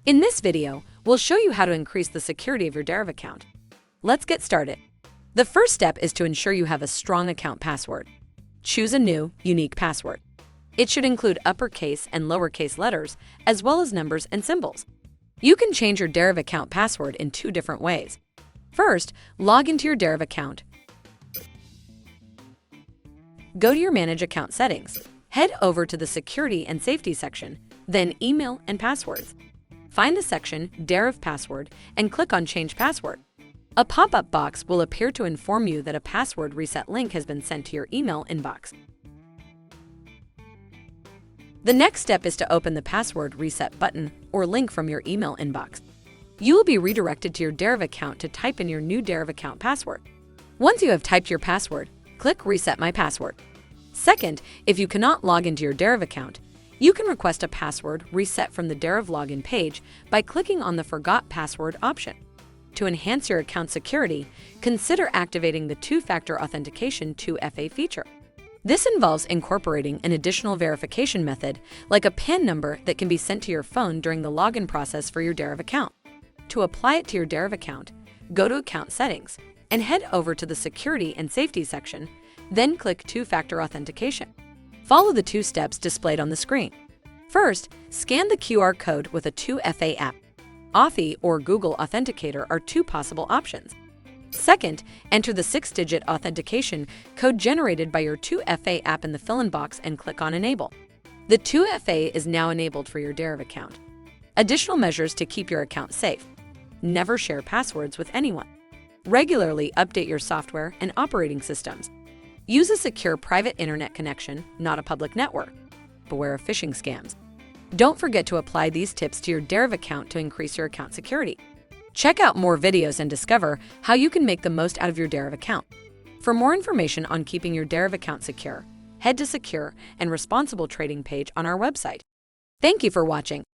In this video, we'll show you how to increase the security of your Deriv account. Let's get started. The first step is to ensure you have a strong account password. Choose a new, unique password. It should include uppercase and lowercase letters, as well as numbers and symbols. You can change your Deriv account password in two different ways. First, log into your Deriv account. Go to your Manage Account settings. Head over to the Security and Safety section, then Email and Passwords. Find the section Deriv Password and click on Change Password. A pop-up box will appear to inform you that a password reset link has been sent to your email inbox. The next step is to open the Password Reset button or link from your email inbox. You will be redirected to your Deriv account to type in your new Deriv account password. Once you have typed your password, click Reset My Password. Second, if you cannot log into your Deriv account, you can request a password reset from the Deriv login page by clicking on the Forgot Password option. To enhance your account security, consider activating the two-factor authentication 2FA feature. This involves incorporating an additional verification method, like a PIN number that can be sent to your phone during the login process for your Deriv account. To apply it to your Deriv account, go to Account Settings and head over to the Security and Safety section, then click Two-Factor Authentication. Follow the two steps displayed on the screen. First, scan the QR code with a 2FA app. Authy or Google Authenticator are two possible options. Second, enter the 6-digit authentication code generated by your 2FA app in the fill-in box and click on Enable. The 2FA is now enabled for your Deriv account. Additional measures to keep your account safe. Never share passwords with anyone. Regularly update your software and operating systems. Use a secure private internet connection, not a public network. Beware of phishing scams. Don't forget to apply these tips to your Deriv account to increase your account security. Check out more videos and discover how you can make the most out of your Deriv account. For more information on keeping your Deriv account secure, head to Secure and Responsible Trading page on our website. Thank you for watching.